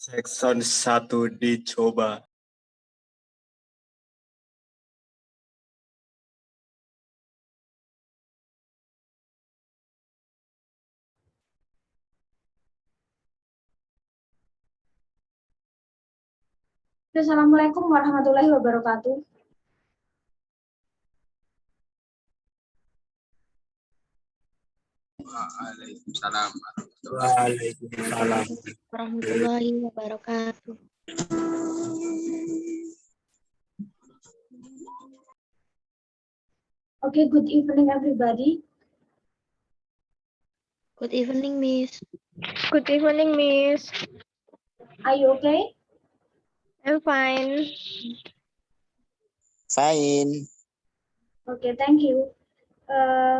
Section 1 dicoba. Assalamualaikum warahmatullahi wabarakatuh. Waalaikumsalam Waalaikumsalam. warahmatullahi wabarakatuh. Okay, good evening everybody. Good evening, Miss. Good evening, Miss. Are you okay? I'm fine. Fine. Okay, thank you.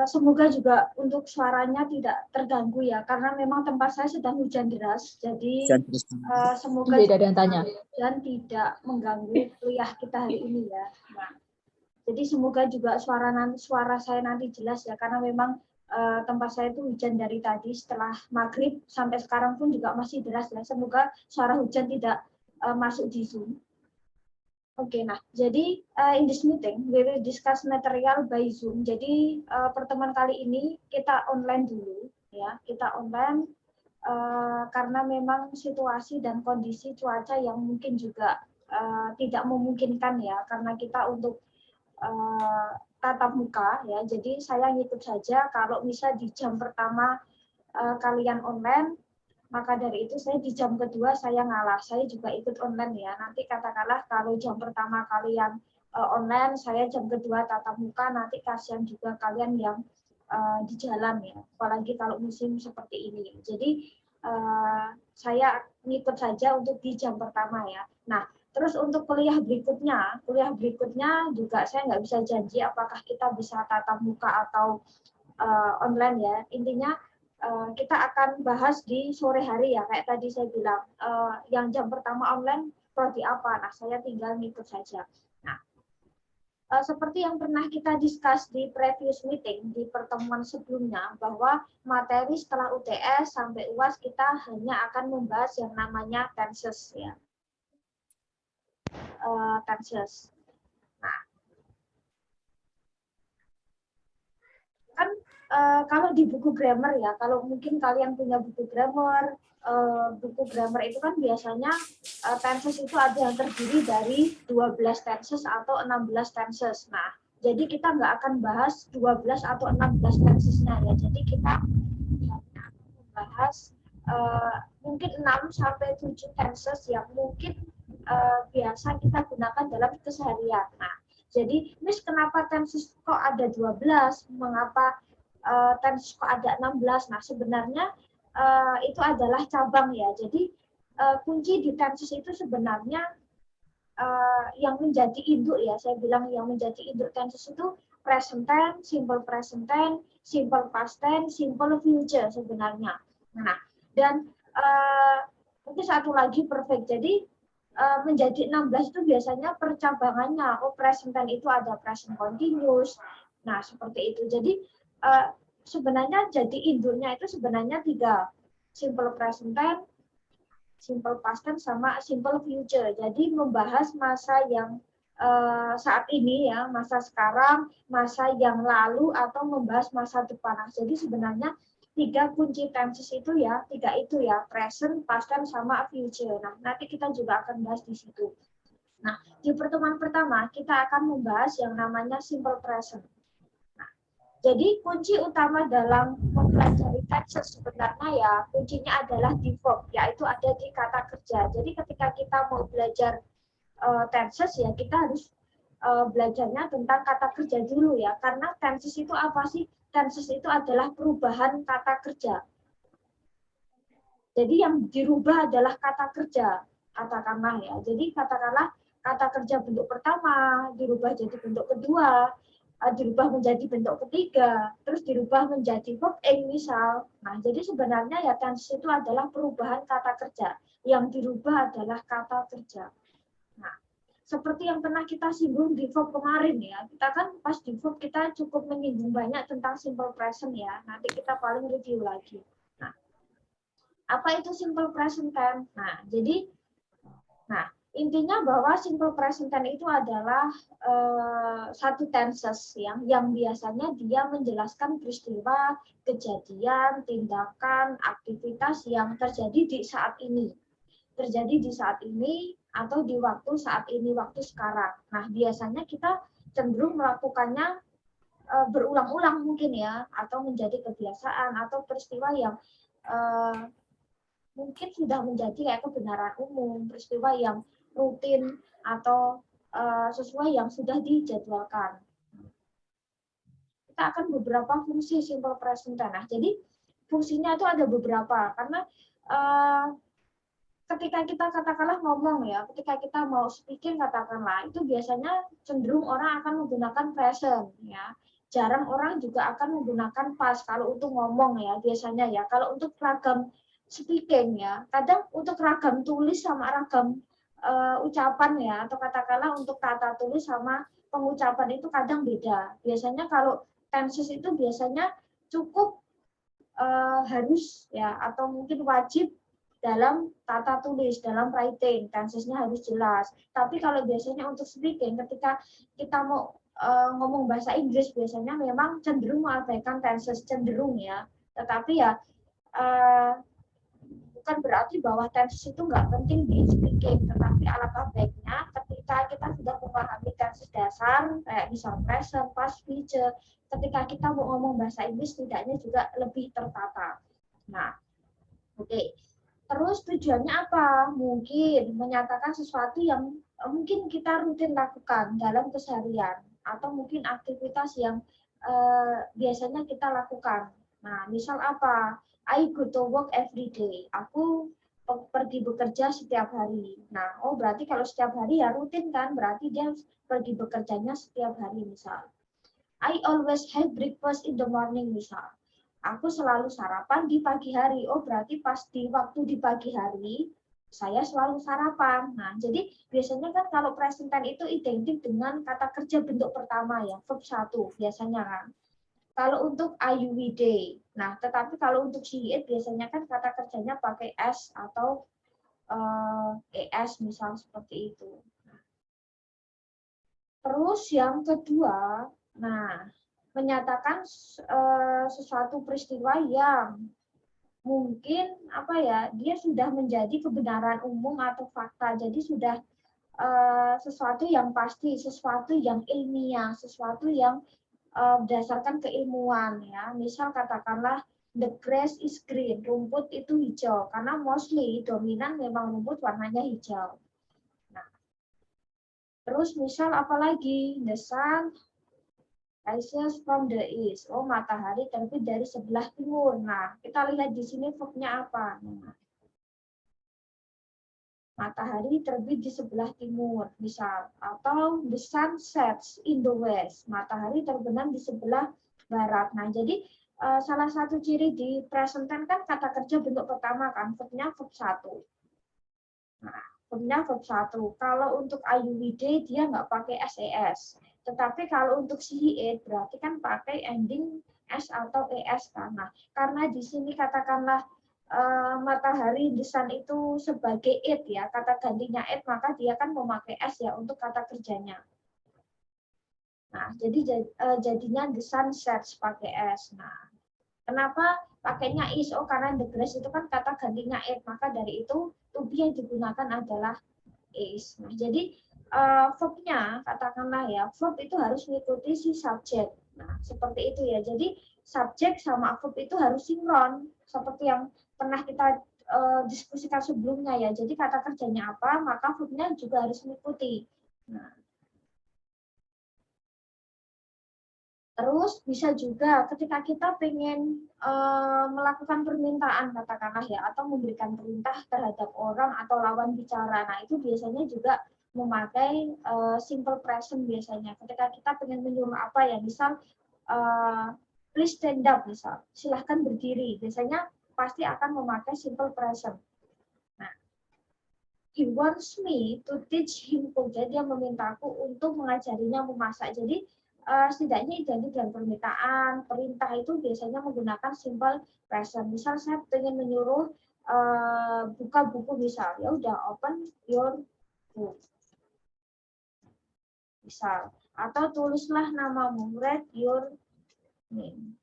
Semoga juga untuk suaranya tidak terganggu ya, karena memang tempat saya sedang hujan deras, jadi semoga Tidak ada yang tanya. hujan tidak mengganggu kuliah kita hari ini ya. Nah, jadi semoga juga suara saya nanti jelas ya, karena memang tempat saya itu hujan dari tadi setelah maghrib sampai sekarang pun juga masih deras ya. Semoga suara hujan tidak masuk di Zoom. Oke, nah, jadi in this meeting we will discuss material by Zoom. Jadi pertemuan kali ini kita online dulu, ya, kita online karena memang situasi dan kondisi cuaca yang mungkin juga tidak memungkinkan ya, karena kita untuk tatap muka ya. Jadi saya ngikut saja kalau bisa di jam pertama kalian online. Maka dari itu saya di jam kedua saya ngalah, saya juga ikut online ya. Nanti katakanlah kalau jam pertama kalian online, saya jam kedua tatap muka, nanti kasihan juga kalian yang di jalan ya. Apalagi kalau musim seperti ini. Jadi saya ngikut saja untuk di jam pertama ya. Nah, terus untuk kuliah berikutnya juga saya nggak bisa janji apakah kita bisa tatap muka atau online ya. Intinya kita akan bahas di sore hari ya, kayak tadi saya bilang, yang jam pertama online prodi apa, nah saya tinggal ngikut saja. Nah, seperti yang pernah kita discuss di previous meeting, di pertemuan sebelumnya, bahwa materi setelah UTS sampai UAS kita hanya akan membahas yang namanya tenses ya. Tenses. Nah, kan kalau di buku grammar ya, kalau mungkin kalian punya buku grammar itu kan biasanya tenses itu ada yang terdiri dari 12 tenses atau 16 tenses. Nah, jadi kita nggak akan bahas 12 atau 16 tensesnya ya. Jadi kita membahas mungkin 6 sampai 7 tenses yang mungkin biasa kita gunakan dalam keseharian. Nah, jadi Miss kenapa tenses kok ada 12? Mengapa tenses kok ada 16? Nah, sebenarnya itu adalah cabang ya. Jadi kunci di tenses itu sebenarnya yang menjadi induk ya. Saya bilang yang menjadi induk tenses itu present tense, simple past tense, simple future sebenarnya. Nah, dan mungkin satu lagi perfect. Jadi menjadi 16 itu biasanya percabangannya. Oh, present tense itu ada present continuous. Nah, seperti itu. Jadi sebenarnya jadi induknya itu sebenarnya 3. Simple present tense, simple past tense, sama simple future. Jadi membahas masa yang saat ini ya, masa sekarang, masa yang lalu, atau membahas masa depan. Nah, jadi sebenarnya 3 kunci tenses itu ya, 3 itu ya, present, past tense, sama future. Nah, nanti kita juga akan bahas di situ. Nah, di pertemuan pertama kita akan membahas yang namanya simple present. Nah, jadi kunci utama dalam mempelajari tenses sebenarnya ya, kuncinya adalah di verb, yaitu ada di kata kerja. Jadi ketika kita mau belajar tenses ya, kita harus belajarnya tentang kata kerja dulu ya, karena tenses itu apa sih? Tenses itu adalah perubahan kata kerja. Jadi yang dirubah adalah kata kerja, katakanlah ya. Jadi katakanlah kata kerja bentuk pertama dirubah jadi bentuk kedua, dirubah menjadi bentuk ketiga, terus dirubah menjadi verb ing misal. Nah, jadi sebenarnya ya tenses itu adalah perubahan kata kerja. Yang dirubah adalah kata kerja. Nah, seperti yang pernah kita singgung di verb kemarin ya, kita kan pas di verb kita cukup menyinggung banyak tentang simple present ya, nanti kita paling review lagi. Nah, apa itu simple present tense? Nah, jadi Nah, intinya bahwa simple present tense itu adalah satu tenses yang biasanya dia menjelaskan peristiwa, kejadian, tindakan, aktivitas yang terjadi di saat ini. Terjadi di saat ini atau di waktu saat ini, waktu sekarang. Nah, biasanya kita cenderung melakukannya berulang-ulang mungkin ya, atau menjadi kebiasaan atau peristiwa yang mungkin sudah menjadi kayak kebenaran umum, peristiwa yang rutin atau sesuai yang sudah dijadwalkan. Kita akan beberapa fungsi simple present tense. Nah, jadi fungsinya itu ada beberapa karena ketika kita katakanlah ngomong ya, ketika kita mau speaking katakanlah, itu biasanya cenderung orang akan menggunakan present ya. Jarang orang juga akan menggunakan past kalau untuk ngomong ya, biasanya ya. Kalau untuk ragam speaking ya, kadang untuk ragam tulis sama ragam ucapan ya, atau katakanlah untuk tata tulis sama pengucapan itu kadang beda. Biasanya kalau tenses itu biasanya cukup harus ya, atau mungkin wajib dalam tata tulis, dalam writing, tensesnya harus jelas. Tapi kalau biasanya untuk speaking, ketika kita mau ngomong bahasa Inggris, biasanya memang cenderung mengabaikan tenses, cenderung ya. Tetapi ya bukan berarti bahwa tenses itu nggak penting di speaking, tetapi alangkah baiknya ketika kita sudah memahami tenses dasar, kayak misal present, past, future, ketika kita mau ngomong bahasa Inggris, setidaknya juga lebih tertata. Nah, oke. Terus tujuannya apa? Mungkin menyatakan sesuatu yang mungkin kita rutin lakukan dalam keseharian atau mungkin aktivitas yang biasanya kita lakukan. Nah, misal apa? I go to work every day. Aku pergi bekerja setiap hari. Nah, oh berarti kalau setiap hari ya rutin kan? Berarti dia pergi bekerjanya setiap hari misal. I always have breakfast in the morning misal. Aku selalu sarapan di pagi hari. Oh, berarti pas di waktu di pagi hari, saya selalu sarapan. Nah, jadi biasanya kan kalau present tense itu identik dengan kata kerja bentuk pertama ya, verb 1 biasanya kan. Kalau untuk are you we day. Nah, tetapi kalau untuk she it biasanya kan kata kerjanya pakai s atau es misal seperti itu. Terus yang kedua, nah, menyatakan sesuatu peristiwa yang mungkin apa ya, dia sudah menjadi kebenaran umum atau fakta, jadi sudah sesuatu yang pasti, sesuatu yang ilmiah, sesuatu yang berdasarkan keilmuan ya. Misal katakanlah the grass is green, rumput itu hijau, karena mostly dominan memang rumput warnanya hijau. Nah, terus misal apalagi the sun rises from the east. Oh, matahari terbit dari sebelah timur. Nah, kita lihat di sini verbnya apa. Nah, matahari terbit di sebelah timur, misal. Atau the sun sets in the west. Matahari terbenam di sebelah barat. Nah, jadi salah satu ciri di present tense kan kata kerja bentuk pertama kan, verbnya verb 1. Nah, verbnya verb 1. Kalau untuk are you we day, dia nggak pakai SES. Tetapi kalau untuk she it berarti kan pakai ending s atau es kan. Nah, karena di sini katakanlah matahari the sun itu sebagai it ya, kata gantinya it, maka dia kan memakai s ya untuk kata kerjanya. Nah, jadi jadinya the sun sets pakai s. Nah, kenapa pakainya is? Oh, karena the grass itu kan kata gantinya it, maka dari itu to be yang digunakan adalah is. Nah, jadi verbnya katakanlah ya, verb itu harus mengikuti si subjek. Nah, seperti itu ya. Jadi subjek sama verb itu harus sinkron, seperti yang pernah kita diskusikan sebelumnya ya. Jadi kata kerjanya apa, maka verbnya juga harus mengikuti. Nah, terus bisa juga ketika kita pengen melakukan permintaan katakanlah ya, atau memberikan perintah terhadap orang atau lawan bicara. Nah, itu biasanya juga memakai simple present biasanya. Ketika kita pengen menyuruh apa ya, misal please stand up misal, silahkan berdiri. Biasanya pasti akan memakai simple present. Nah, he wants me to teach him cook. Jadi dia memintaku untuk mengajarinya memasak. Jadi setidaknya identik dengan permintaan, perintah itu biasanya menggunakan simple present. Misal saya ingin menyuruh buka buku misal, ya udah open your itu. Misal, atau tulislah namamu, write your name.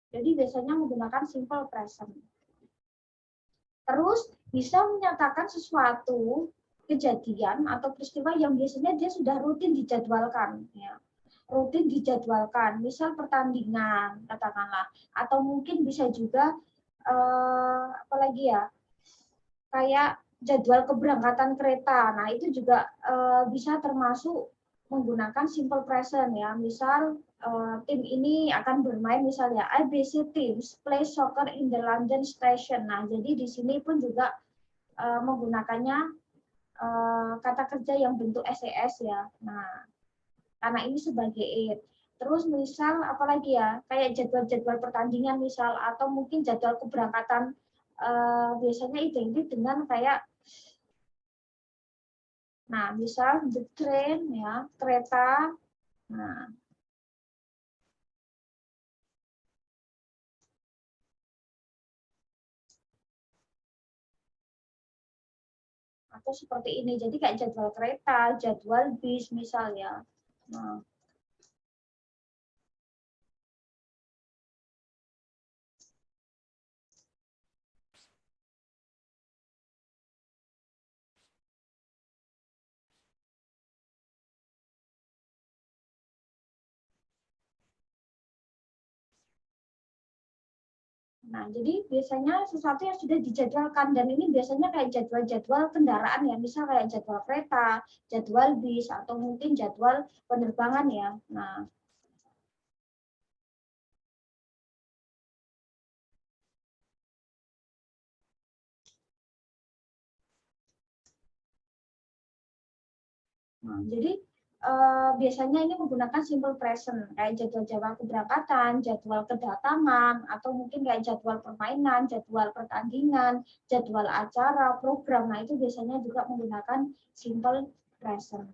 Jadi biasanya menggunakan simple present. Terus bisa menyatakan sesuatu kejadian atau peristiwa yang biasanya dia sudah rutin dijadwalkan, ya. Rutin dijadwalkan, misal pertandingan katakanlah, atau mungkin bisa juga apalagi ya, kayak jadwal keberangkatan kereta. Nah itu juga bisa termasuk menggunakan simple present, ya. Misal tim ini akan bermain misalnya ABC teams play soccer in the London station. Nah jadi di sini pun juga menggunakannya kata kerja yang bentuk SES, ya. Nah karena ini sebagai it. Terus misal apalagi ya, kayak jadwal-jadwal pertandingan misal, atau mungkin jadwal keberangkatan biasanya identik dengan kayak, nah misal the train, ya, kereta. Nah atau seperti ini, jadi kayak jadwal kereta, jadwal bis misalnya. Nah Nah, jadi biasanya sesuatu yang sudah dijadwalkan, dan ini biasanya kayak jadwal-jadwal kendaraan, ya, misal kayak jadwal kereta, jadwal bis, atau mungkin jadwal penerbangan, ya. Nah, jadi biasanya ini menggunakan simple present, kayak jadwal-jadwal keberangkatan, jadwal kedatangan, atau mungkin kayak jadwal permainan, jadwal pertandingan, jadwal acara, program. Nah, itu biasanya juga menggunakan simple present.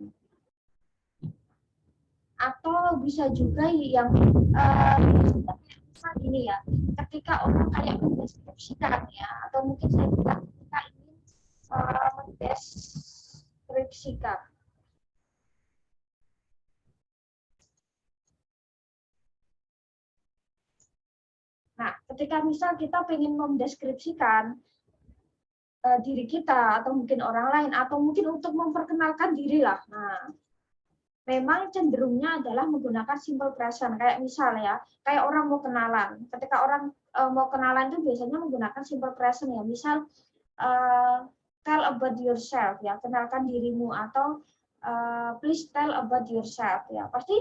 Atau bisa juga yang ini ya, ketika orang kayak mendeskripsikan, ya, atau mungkin saya bilang kita ingin mendeskripsikan. Nah, ketika misal kita ingin mendeskripsikan diri kita, atau mungkin orang lain, atau mungkin untuk memperkenalkan diri lah. Nah, memang cenderungnya adalah menggunakan simple present. Kayak misalnya, kayak orang mau kenalan. Ketika orang mau kenalan itu biasanya menggunakan simple present, ya. Misal, tell about yourself, ya, kenalkan dirimu, atau please tell about yourself, ya. Pasti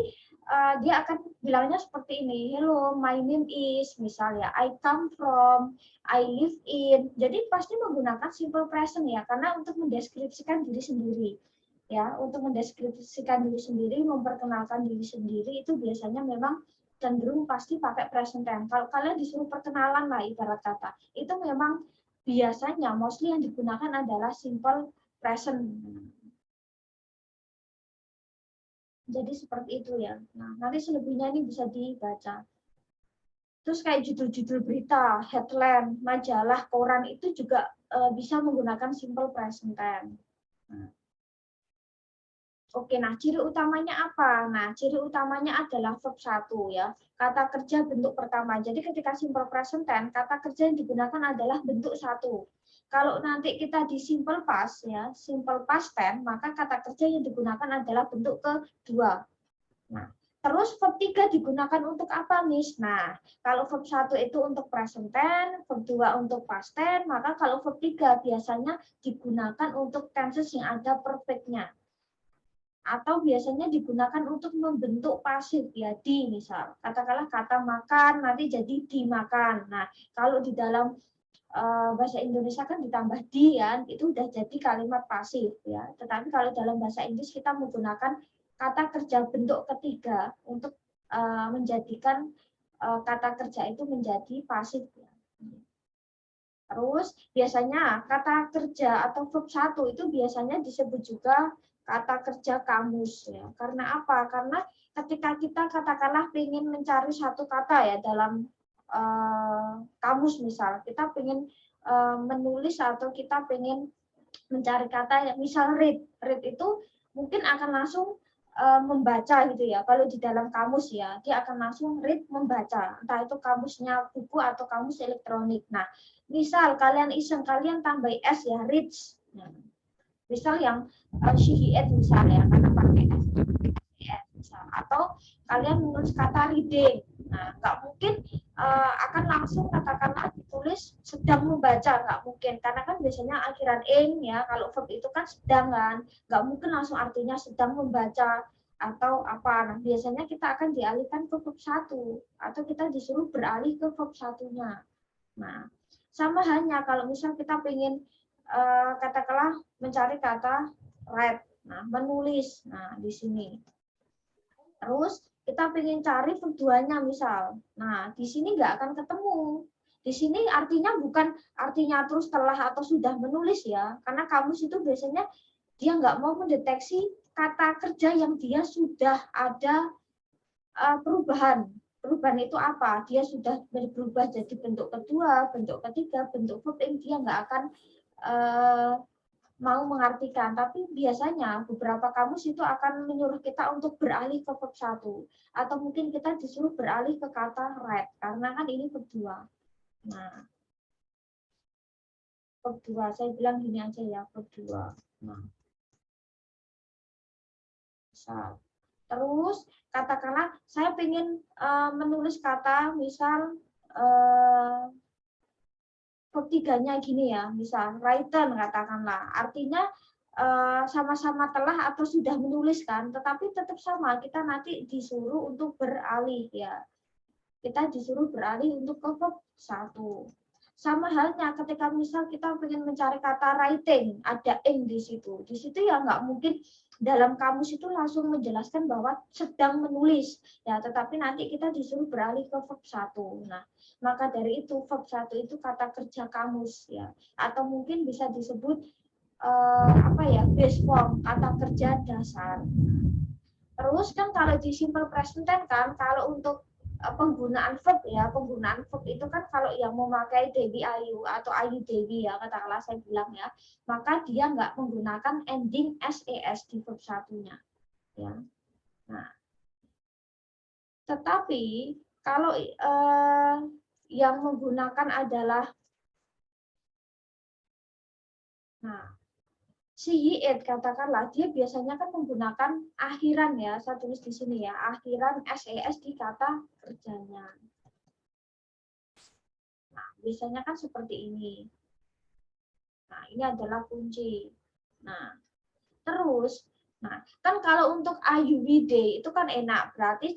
dia akan bilangnya seperti ini, hello, my name is, misalnya, I come from, I live in. Jadi pasti menggunakan simple present, ya, karena untuk mendeskripsikan diri sendiri, ya, untuk mendeskripsikan diri sendiri, memperkenalkan diri sendiri, itu biasanya memang cenderung pasti pakai present tense. Kalau kalian disuruh perkenalan lah, ibarat kata, itu memang biasanya mostly yang digunakan adalah simple present. Jadi seperti itu, ya. Nah, nanti selebihnya ini bisa dibaca. Terus kayak judul-judul berita, headline, majalah, koran itu juga bisa menggunakan simple present tense. Nah. Oke, nah ciri utamanya apa? Nah, ciri utamanya adalah verb 1, ya. Kata kerja bentuk pertama. Jadi ketika simple present tense, kata kerja yang digunakan adalah bentuk 1. Kalau nanti kita di simple past, ya, simple past tense, maka kata kerja yang digunakan adalah bentuk kedua. Nah, terus verb 3 digunakan untuk apa, Miss? Nah, kalau verb 1 itu untuk present tense, verb 2 untuk past tense, maka kalau verb 3 biasanya digunakan untuk tenses yang ada perfect-nya. Atau biasanya digunakan untuk membentuk pasif, ya, di, misal katakanlah kata makan nanti jadi dimakan. Nah, kalau di dalam bahasa Indonesia kan ditambah di, ya, itu udah jadi kalimat pasif, ya. Tetapi kalau dalam bahasa Inggris kita menggunakan kata kerja bentuk ketiga untuk menjadikan kata kerja itu menjadi pasif, ya. Terus biasanya kata kerja atau verb 1 itu biasanya disebut juga kata kerja kamus ya. Karena apa? Karena ketika kita katakanlah ingin mencari satu kata ya dalam kamus misal, kita ingin menulis atau kita ingin mencari kata misal read itu mungkin akan langsung membaca gitu ya. Kalau di dalam kamus ya, dia akan langsung read membaca, entah itu kamusnya buku atau kamus elektronik. Nah, misal kalian iseng, kalian tambah s ya, reads. Nah, misal yang she he it misalnya karena pakai s misal. Atau kalian menulis kata reading. Nah, nggak mungkin akan langsung katakanlah ditulis sedang membaca, nggak mungkin, karena kan biasanya akhiran ing ya, kalau verb itu kan sedang kan, nggak mungkin langsung artinya sedang membaca atau apa. Nah, biasanya kita akan dialihkan ke verb 1 atau kita disuruh beralih ke verb 1-nya. Nah, sama halnya kalau misal kita pengen katakanlah mencari kata write, nah menulis, nah di sini. Terus kita pengen cari verb 2-nya misal. Nah, di sini nggak akan ketemu. Di sini artinya bukan artinya terus telah atau sudah menulis ya. Karena kamus itu biasanya dia nggak mau mendeteksi kata kerja yang dia sudah ada perubahan. Perubahan itu apa? Dia sudah berubah jadi bentuk kedua, bentuk ketiga, bentuk verb yang dia nggak akan mau mengartikan, tapi biasanya beberapa kamus itu akan menyuruh kita untuk beralih ke verb 1 atau mungkin kita disuruh beralih ke kata read karena kan ini verb 2. Nah, verb 2 saya bilang gini aja ya, verb 2. Nah. Misal. Terus katakanlah saya ingin menulis kata misal verb 3-nya gini ya, misal written katakanlah, artinya sama-sama telah atau sudah menulis kan, tetapi tetap sama, kita nanti disuruh untuk beralih ya. Kita disuruh beralih untuk ke verb 1. Sama halnya ketika misal kita ingin mencari kata writing, ada ing di situ. Di situ ya nggak mungkin dalam kamus itu langsung menjelaskan bahwa sedang menulis ya, tetapi nanti kita disuruh beralih ke verb 1. Nah, maka dari itu verb 1 itu kata kerja kamus ya, atau mungkin bisa disebut base form, kata kerja dasar. Terus kan kalau di simple present tense kan, kalau untuk penggunaan verb ya, penggunaan verb itu kan kalau yang memakai Dewi Ayu atau Ayu Dewi ya, katakanlah saya bilang ya, maka dia nggak menggunakan ending ses di verb 1-nya ya. Nah, tetapi kalau yang menggunakan adalah she, it, katakanlah dia biasanya kan menggunakan akhiran ya, saya tulis di sini ya, akhiran ses di kata kerjanya. Nah, biasanya kan seperti ini. Nah, ini adalah kunci. Nah, terus, kan kalau untuk ayuwide itu kan enak, berarti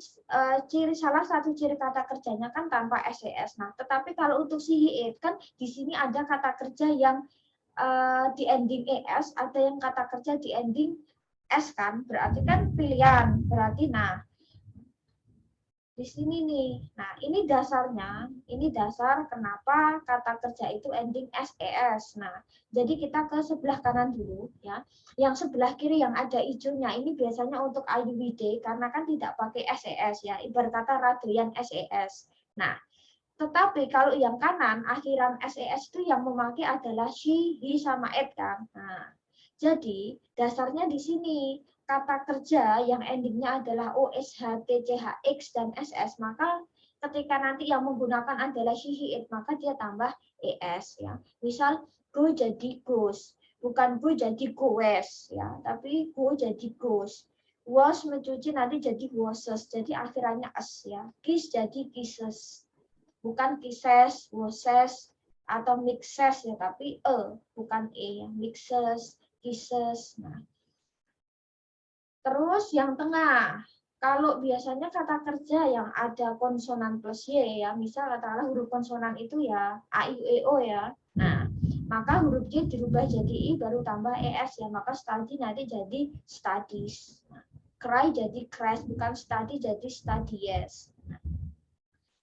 salah satu ciri kata kerjanya kan tanpa ses. Nah, tetapi kalau untuk she, it kan di sini ada kata kerja yang di ending es, ada yang kata kerja di ending s kan, berarti kan pilihan, berarti nah di sini nih, nah ini dasarnya, ini dasar kenapa kata kerja itu ending ses. Nah, jadi kita ke sebelah kanan dulu ya, yang sebelah kiri yang ada hijaunya ini biasanya untuk ayuwide karena kan tidak pakai ses ya, ibarat kata radian ses. Nah, tetapi kalau yang kanan, akhiran ses itu yang memakai adalah she, he, sama it kan. Nah, jadi dasarnya di sini kata kerja yang endingnya adalah osh, tchx, dan ss, maka ketika nanti yang menggunakan adalah she, he, it, maka dia tambah es ya. Misal go jadi goes, bukan go jadi goes ya, tapi go jadi goes. Was mencuci nanti jadi washes, jadi akhirannya s ya. Kiss jadi kisses. Bukan kisses, washes, atau mixes ya, tapi bukan ya, mixes, kisses. Nah, terus yang tengah, kalau biasanya kata kerja yang ada konsonan plus y ya, misal katakanlah huruf konsonan itu ya a, i, u, e, o ya. Nah, maka huruf y dirubah jadi i baru tambah es ya, maka study nanti jadi studies. Nah, cry jadi crash, bukan study jadi studies. Nah,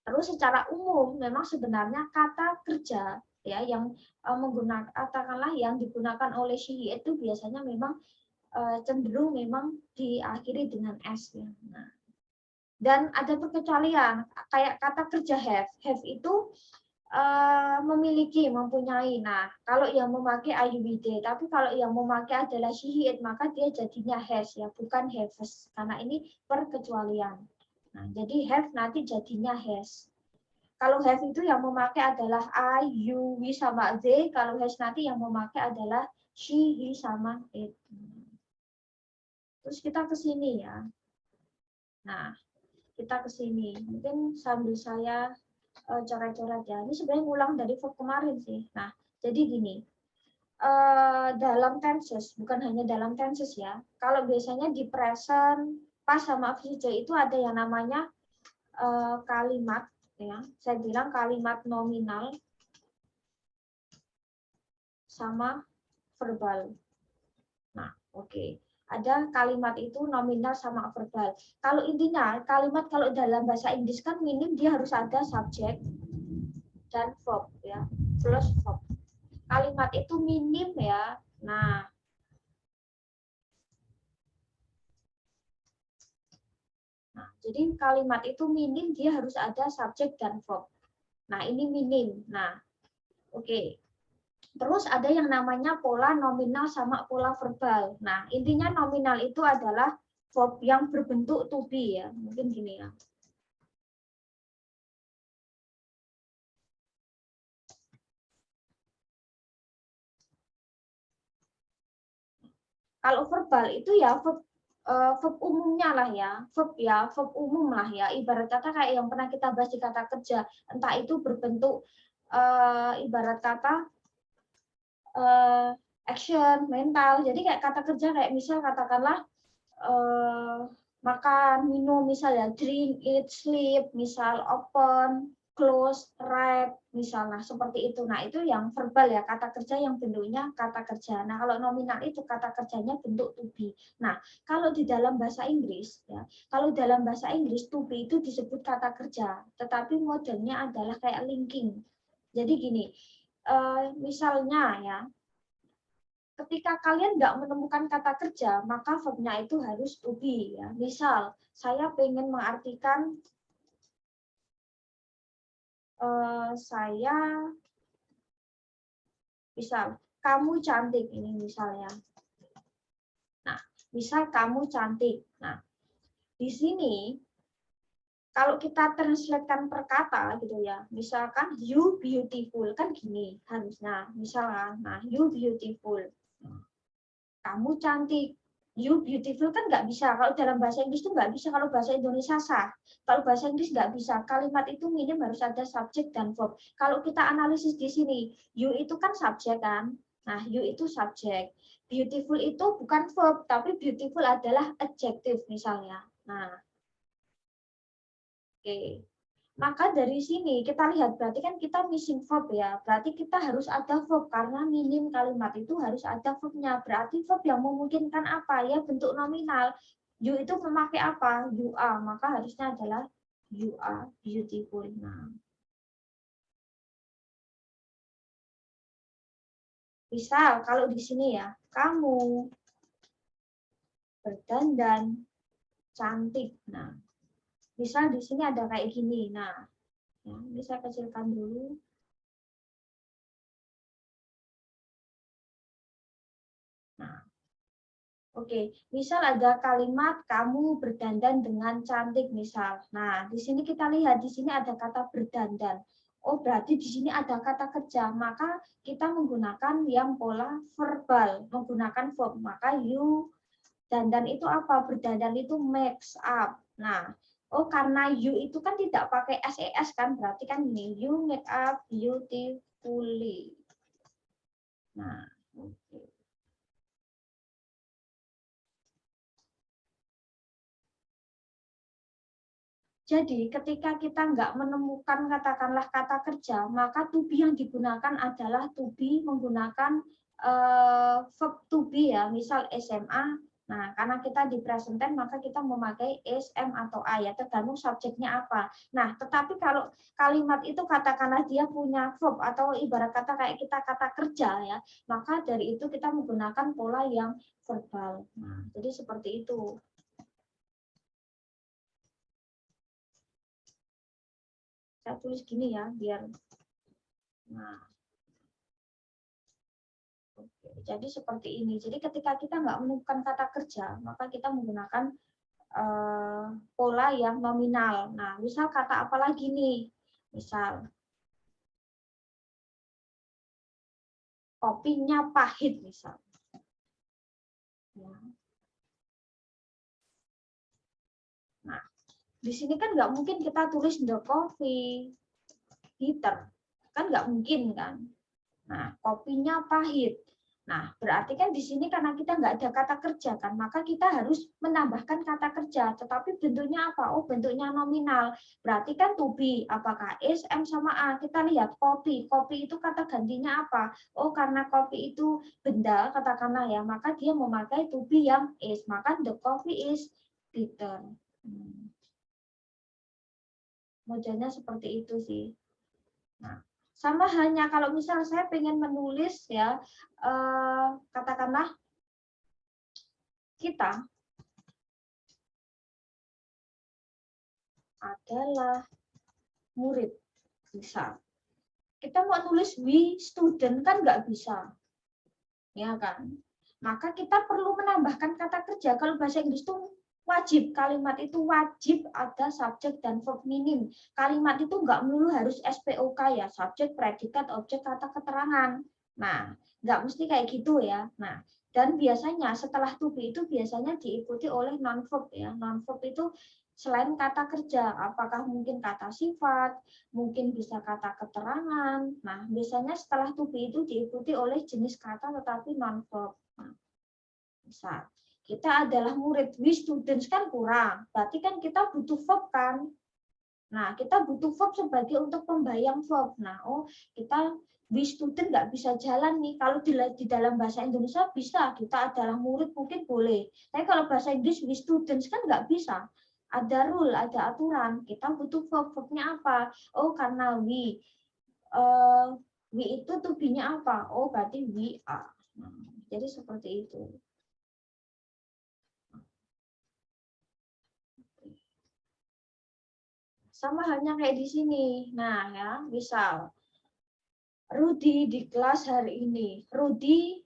terus secara umum memang sebenarnya kata kerja ya yang menggunakan katakanlah yang digunakan oleh she itu biasanya memang cenderung memang diakhiri dengan S ya. Nah, dan ada perkecualian kayak kata kerja have. Have itu memiliki, mempunyai. Nah, kalau yang memakai IUD, tapi kalau yang memakai adalah she, he, it, maka dia jadinya has ya, bukan haves. Karena ini perkecualian. Nah, jadi have nanti jadinya has. Kalau have itu yang memakai adalah I, you, we sama they. Kalau has nanti yang memakai adalah she, he sama it. Terus kita ke sini ya. Nah, kita ke sini. Mungkin sambil saya coret-coret ya. Ini sebenarnya ngulang dari verb kemarin sih. Nah, jadi gini. Dalam tenses, bukan hanya dalam tenses ya. Kalau biasanya di present, past sama future itu ada yang namanya kalimat ya. Saya bilang kalimat nominal sama verbal. Nah, oke. Ada kalimat itu nominal sama verbal. Kalau intinya kalimat kalau dalam bahasa Inggris kan minim dia harus ada subjek dan verb ya, plus verb. Kalimat itu minim ya. Nah, jadi kalimat itu minim dia harus ada subjek dan verb. Nah, ini minim. Nah, oke. Terus ada yang namanya pola nominal sama pola verbal. Nah, intinya nominal itu adalah verb yang berbentuk to be ya. Mungkin gini ya. Kalau verbal itu ya verb umumnya lah ya, verb umum lah ya. Ibarat kata kayak yang pernah kita bahas di kata kerja, entah itu berbentuk ibarat kata action, mental. Jadi kayak kata kerja kayak misal katakanlah makan, minum, misalnya drink, eat, sleep, misal open, close, write, misalnya seperti itu. Nah, itu yang verbal ya, kata kerja yang bentuknya kata kerja. Nah, kalau nominal itu kata kerjanya bentuk to be. Nah, kalau di dalam bahasa Inggris ya, kalau dalam bahasa Inggris to be itu disebut kata kerja, tetapi modelnya adalah kayak linking. Jadi gini, misalnya ya, ketika kalian nggak menemukan kata kerja, maka verbnya itu harus to be. Ya. Misal, saya pengen mengartikan saya, misal, kamu cantik ini misalnya. Nah, misal kamu cantik. Nah, di sini kalau kita translatekan per kata gitu ya, misalkan you beautiful kan gini harusnya, misalnya, nah you beautiful, kamu cantik, you beautiful kan nggak bisa. Kalau dalam bahasa Inggris itu nggak bisa, kalau bahasa Indonesia sah. Kalau bahasa Inggris nggak bisa, kalimat itu minim harus ada subjek dan verb. Kalau kita analisis di sini, you itu kan subjek kan, nah you itu subjek. Beautiful itu bukan verb, tapi beautiful adalah adjective misalnya. Nah, oke. Maka dari sini kita lihat berarti kan kita missing verb ya. Berarti kita harus ada verb karena minim kalimat itu harus ada verbnya. Berarti verb yang memungkinkan apa ya bentuk nominal. You itu memakai apa? You are. Maka harusnya adalah you are beautiful. Nah. Misal kalau di sini ya, kamu berdandan cantik. Nah, misal di sini ada kayak gini. Nah, ya, ini saya kecilkan dulu. Nah, oke, misal ada kalimat kamu berdandan dengan cantik misal. Nah, di sini kita lihat di sini ada kata berdandan. Oh, berarti di sini ada kata kerja. Maka kita menggunakan yang pola verbal, menggunakan verb. Maka you dandan itu apa? Berdandan itu makes up. Nah, oh karena you itu kan tidak pakai ses kan, berarti kan ini you make up beautifully. Nah, oke. Jadi ketika kita nggak menemukan katakanlah kata kerja, maka to be yang digunakan adalah to be menggunakan verb to be ya. Misal SMA Nah, karena kita di present tense maka kita memakai is, am atau are ya, tergantung subjeknya apa. Nah, tetapi kalau kalimat itu katakanlah dia punya verb atau ibarat kata kayak kita kata kerja ya, maka dari itu kita menggunakan pola yang verbal. Nah, jadi seperti itu. Saya tulis gini ya, biar nah. Jadi seperti ini. Jadi ketika kita nggak menemukan kata kerja, maka kita menggunakan pola yang nominal. Nah, misal kata apa lagi nih? Misal kopinya pahit, misal. Ya. Nah, di sini kan nggak mungkin kita tulis the coffee bitter, kan nggak mungkin kan? Nah, kopinya pahit. Nah, berarti kan di sini karena kita nggak ada kata kerja kan, maka kita harus menambahkan kata kerja. Tetapi bentuknya apa? Oh, bentuknya nominal. Berarti kan to be. Apakah is, am, sama a? Kita lihat kopi. Kopi itu kata gantinya apa? Oh, karena kopi itu benda, katakanlah ya, maka dia memakai to be yang is. Maka the coffee is bitter. Modelnya seperti itu sih. Nah, sama hanya kalau misal saya pengen menulis ya, katakanlah kita adalah murid, misal. Kita mau nulis we student kan nggak bisa, ya kan? Maka kita perlu menambahkan kata kerja. Kalau bahasa Inggris itu wajib, kalimat itu wajib ada subjek dan verb minim. Kalimat itu nggak melulu harus SPOK ya, subjek, predikat, objek, kata keterangan. Nah, nggak mesti kayak gitu ya. Nah, dan biasanya setelah to be itu biasanya diikuti oleh non verb ya. Non verb itu selain kata kerja, apakah mungkin kata sifat, mungkin bisa kata keterangan. Nah, biasanya setelah to be itu diikuti oleh jenis kata tetapi non verb. Nah, misal kita adalah murid, we students kan kurang, berarti kan kita butuh verb kan. Nah, kita butuh verb sebagai untuk pembayang verb. Nah, oh kita we student nggak bisa jalan nih. Kalau di dalam bahasa Indonesia bisa, kita adalah murid mungkin boleh. Tapi kalau bahasa Inggris we students kan nggak bisa. Ada rule, ada aturan. Kita butuh verb. Verbnya apa? Oh, karena we itu to be-nya apa? Oh, berarti we are. Nah, jadi seperti itu. Sama halnya kayak di sini. Nah, ya, misal Rudy di kelas hari ini. Rudy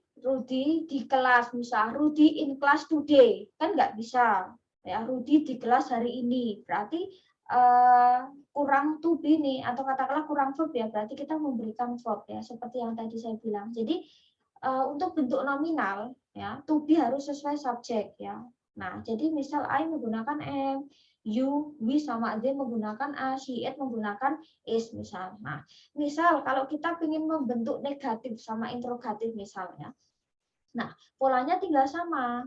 di kelas, misal Rudy in class today. Kan nggak bisa. Ya, Rudy di kelas hari ini. Berarti kurang to be nih, atau katakanlah kurang verb ya. Berarti kita memberikan verb ya, seperti yang tadi saya bilang. Jadi untuk bentuk nominal ya, to be harus sesuai subjek ya. Nah, jadi misal I menggunakan am, you, we sama they menggunakan a, she, it menggunakan is misal. Nah, misal kalau kita ingin membentuk negatif sama interrogatif misalnya. Nah, polanya tinggal sama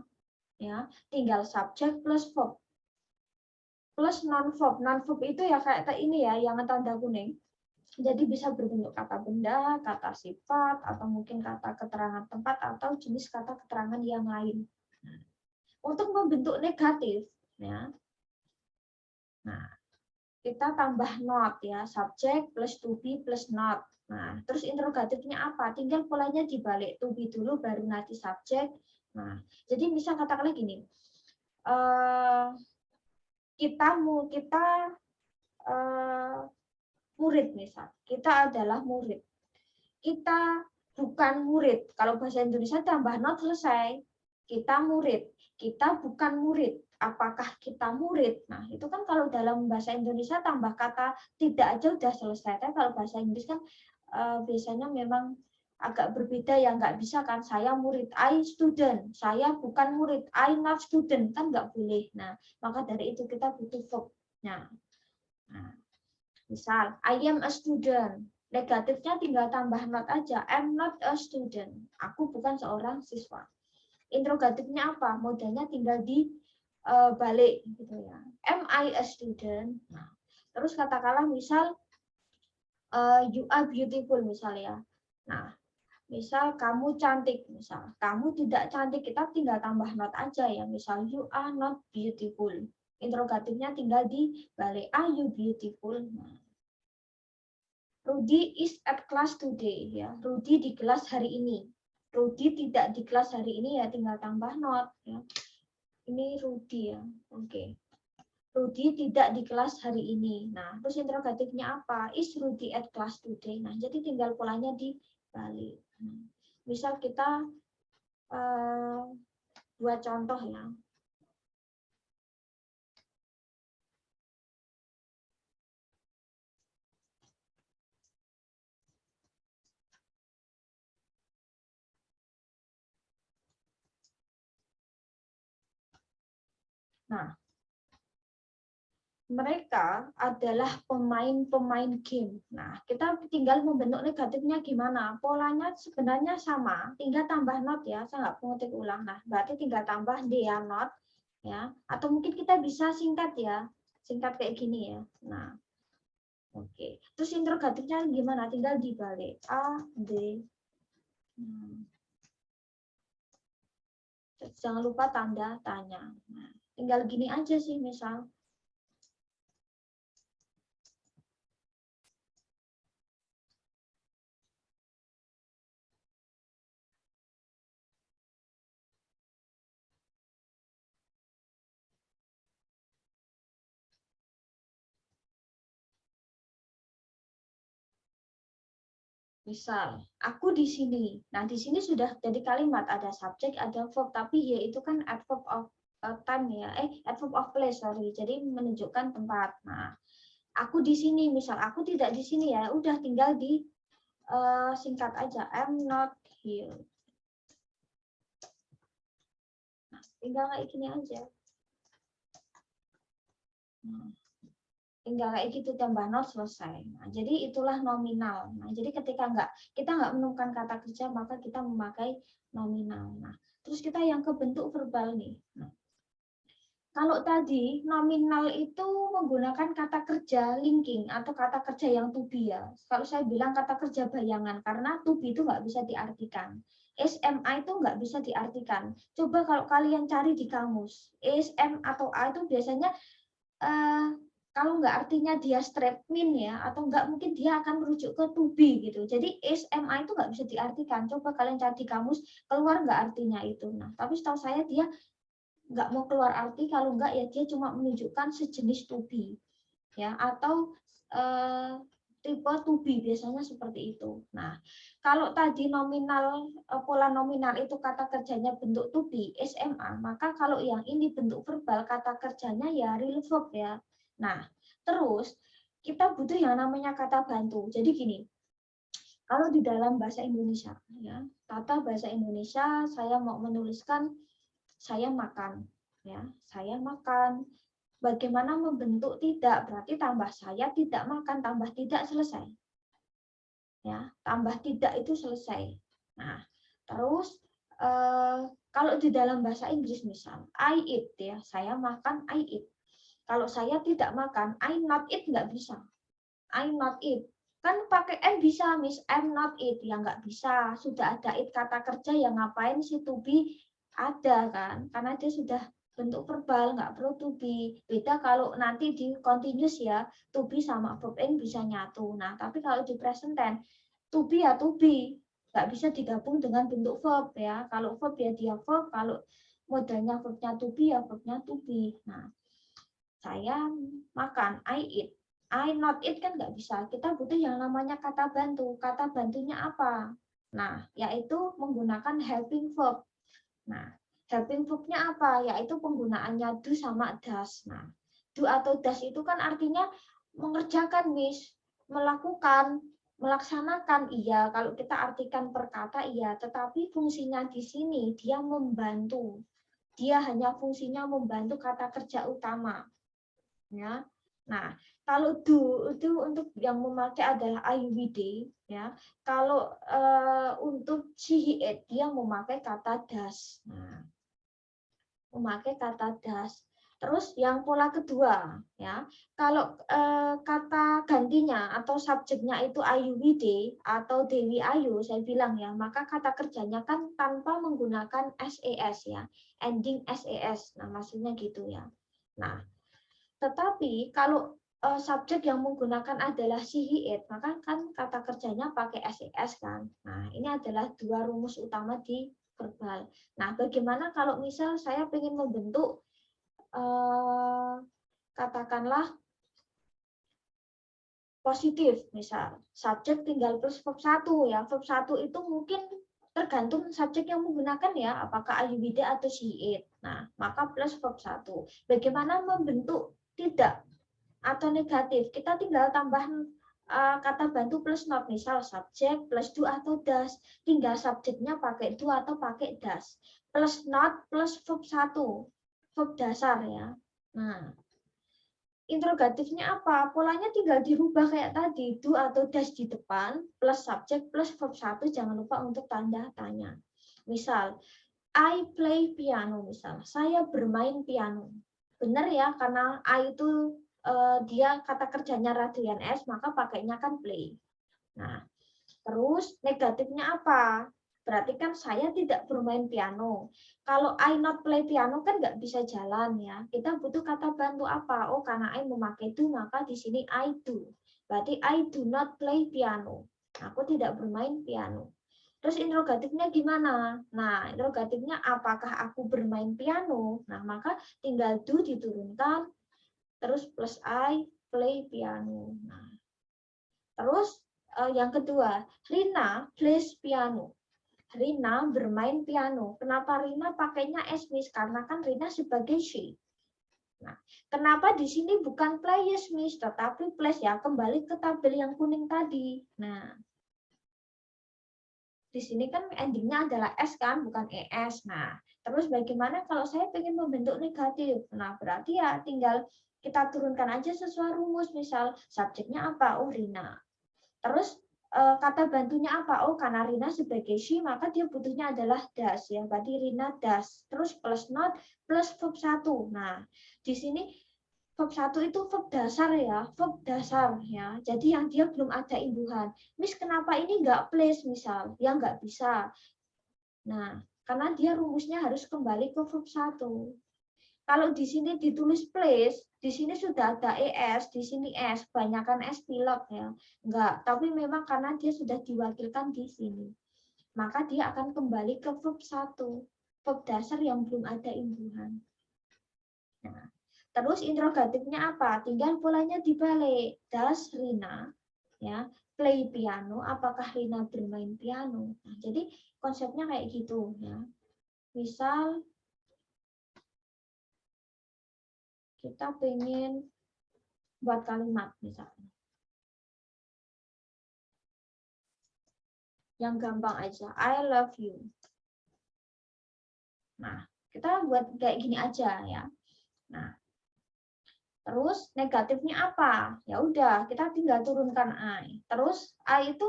ya, tinggal subjek plus verb. Plus non verb. Non verb itu ya kayak ini ya yang tanda kuning. Jadi bisa berbentuk kata benda, kata sifat, atau mungkin kata keterangan tempat, atau jenis kata keterangan yang lain. Untuk membentuk negatif, ya, nah, kita tambah not ya, subjek plus to be plus not. Nah, terus interrogatifnya apa? Tinggal polanya dibalik, to be dulu baru nanti subjek. Nah, jadi bisa katakanlah gini, kita murid misal, kita adalah murid. Kita bukan murid. Kalau bahasa Indonesia tambah not selesai. Kita murid. Kita bukan murid. Apakah kita murid? Nah, itu kan kalau dalam bahasa Indonesia tambah kata tidak aja udah selesai. Tapi kalau bahasa Inggris kan biasanya memang agak berbeda ya, nggak bisa kan saya murid, I student, saya bukan murid, I not student, kan nggak boleh. Nah, maka dari itu kita butuh verb-nya. Nah, misal, I am a student. Negatifnya tinggal tambah not aja. I'm not a student. Aku bukan seorang siswa. Interrogatifnya apa? Modalnya tinggal dibalik gitu ya. Am I a student? Nah, terus katakanlah misal you are beautiful misalnya. Nah, Misal kamu cantik, misal kamu tidak cantik, kita tinggal tambah not aja ya. Misal you are not beautiful. Interrogatifnya tinggal dibalik, are you beautiful? Nah. Rudy is at class today ya. Rudy di kelas hari ini. Rudy tidak di kelas hari ini ya, tinggal tambah not ya. Ini Rudy ya. Oke. Rudy tidak di kelas hari ini. Nah, terus interrogatifnya apa? Is Rudy at class today? Nah, jadi tinggal polanya dibalik. Misal kita buat contoh ya. Nah, mereka adalah pemain-pemain game. Nah, kita tinggal membentuk negatifnya gimana? Polanya sebenarnya sama, tinggal tambah not ya. Saya nggak mengetik ulang. Nah, berarti tinggal tambah they are not ya. Atau mungkin kita bisa singkat ya. Singkat kayak gini ya. Nah, oke. Terus interrogatifnya gimana? Tinggal dibalik. A, D. Jangan lupa tanda tanya. Nah, tinggal gini aja sih misal. Misal, aku di sini. Nah, di sini sudah jadi kalimat, ada subjek, ada verb, tapi ya itu kan adverb of time ya. Adverb of place, sorry. Jadi menunjukkan tempat. Nah, aku di sini, misal aku tidak di sini ya, udah tinggal di singkat aja. I'm not here. Nah, tinggal kayak gini aja. Nah, tinggal kayak gitu tambah not selesai. Nah, jadi itulah nominal. Nah, jadi ketika kita nggak menemukan kata kerja, maka kita memakai nominal. Nah, terus kita yang ke bentuk verbal nih. Nah, kalau tadi nominal itu menggunakan kata kerja linking atau kata kerja yang to be ya. Kalau saya bilang kata kerja bayangan karena to be itu nggak bisa diartikan. SMA itu nggak bisa diartikan. Coba kalau kalian cari di kamus, SM atau A itu biasanya kalau nggak artinya dia straight mean ya, atau nggak mungkin dia akan merujuk ke to be gitu. Jadi SMA itu nggak bisa diartikan. Coba kalian cari di kamus, keluar nggak artinya itu. Nah, tapi setahu saya dia nggak mau keluar arti, kalau nggak ya dia cuma menunjukkan sejenis to be. Ya, atau tipe to be biasanya seperti itu. Nah, kalau tadi nominal, pola nominal itu kata kerjanya bentuk to be, SMA, maka kalau yang ini bentuk verbal kata kerjanya ya real verb ya. Nah, terus kita butuh yang namanya kata bantu. Jadi gini, kalau di dalam bahasa Indonesia, ya, kata bahasa Indonesia saya mau menuliskan saya makan, ya, saya makan. Bagaimana membentuk tidak? Berarti tambah saya tidak makan, tambah tidak selesai. Ya, tambah tidak itu selesai. Nah, terus kalau di dalam bahasa Inggris misal, I eat ya, saya makan, I eat. Kalau saya tidak makan, I not eat nggak bisa. I not eat. Kan pakai N bisa, Miss. I'm not eat. Ya nggak bisa. Sudah ada it kata kerja yang ngapain si to be ada kan. Karena dia sudah bentuk verbal, nggak perlu to be. Beda kalau nanti di continuous ya, to be sama verb N bisa nyatu. Nah, tapi kalau di present tense, to be ya to be. Nggak bisa digabung dengan bentuk verb ya. Kalau verb ya dia verb, kalau modelnya verbnya to be ya verbnya to be. Nah, saya makan, I eat. I not eat kan nggak bisa. Kita butuh yang namanya kata bantu. Kata bantunya apa? Nah, yaitu menggunakan helping verb. Nah, helping verbnya apa? Yaitu penggunaannya do sama does. Nah, do atau does itu kan artinya mengerjakan, Miss. Melakukan, melaksanakan. Iya, kalau kita artikan per kata, iya. Tetapi fungsinya di sini, dia membantu. Dia hanya fungsinya membantu kata kerja utama. Ya. Nah, kalau do itu untuk yang memakai adalah IWD ya. Kalau untuk she he it dia memakai kata does. Nah, memakai kata does. Terus yang pola kedua, ya, kalau kata gantinya atau subjeknya itu Ayu Wide atau Dewi Ayu, saya bilang ya, maka kata kerjanya kan tanpa menggunakan SES ya, ending SES. Nah, maksudnya gitu ya. Nah, tetapi kalau subjek yang menggunakan adalah she, he, it, maka kan kata kerjanya pakai SES kan. Nah, ini adalah dua rumus utama di verbal. Nah, bagaimana kalau misal saya ingin membentuk katakanlah positif, misal subjek tinggal plus verb 1 ya. Verb 1 itu mungkin tergantung subjek yang menggunakan ya, apakah Ayu Wida atau she, it. Nah, maka plus verb 1. Bagaimana membentuk tidak atau negatif? Kita tinggal tambahan kata bantu plus not, misal subjek plus do atau does. Tinggal subjeknya pakai do atau pakai does. Plus not plus verb 1. Verb dasar ya. Nah, interrogatifnya apa? Polanya tinggal dirubah kayak tadi, do atau dash di depan, plus subjek, plus verb 1, jangan lupa untuk tanda tanya. Misal, I play piano, misal, saya bermain piano. Benar ya, karena I itu dia kata kerjanya radian S, maka pakainya kan play. Nah, terus negatifnya apa? Berarti kan saya tidak bermain piano. Kalau I not play piano kan nggak bisa jalan ya. Kita butuh kata bantu apa? Oh, karena I memakai do, maka di sini I do. Berarti I do not play piano. Aku tidak bermain piano. Terus interrogatifnya gimana? Nah, interrogatifnya apakah aku bermain piano? Nah, maka tinggal do diturunkan, terus plus I play piano. Nah, terus yang kedua, Rina plays piano. Rina bermain piano. Kenapa Rina pakainya S, Miss? Karena kan Rina sebagai she. Nah, kenapa di sini bukan plays, Miss, tetapi plays ya? Kembali ke tabel yang kuning tadi. Nah, di sini kan endingnya adalah S kan, bukan ES. Nah, terus bagaimana kalau saya ingin membentuk negatif? Nah, berarti ya tinggal kita turunkan aja sesuai rumus. Misal subjeknya apa? Oh, Rina. Terus kata bantunya apa? Oh, karena Rina sebagai she, maka dia butuhnya adalah does ya. Berarti Rina does. Terus plus not plus verb 1. Nah, di sini verb 1 itu verb dasar ya, verb dasar ya. Jadi yang dia belum ada imbuhan. Miss, kenapa ini enggak place misal? Ya enggak bisa. Nah, karena dia rumusnya harus kembali ke verb 1. Kalau di sini ditulis place, di sini sudah ada ES, di sini S, banyakkan S pilek ya. Enggak, tapi memang karena dia sudah diwakilkan di sini. Maka dia akan kembali ke verb 1, verb dasar yang belum ada imbuhan. Nah, terus interrogatifnya apa? Tinggal polanya dibalik. Does Rina ya play piano? Apakah Rina bermain piano? Nah, jadi konsepnya kayak gitu ya. Misal kita pengen buat kalimat misalnya. Yang gampang aja, I love you. Nah, kita buat kayak gini aja ya. Nah, terus negatifnya apa? Ya udah, kita tinggal turunkan I. Terus I itu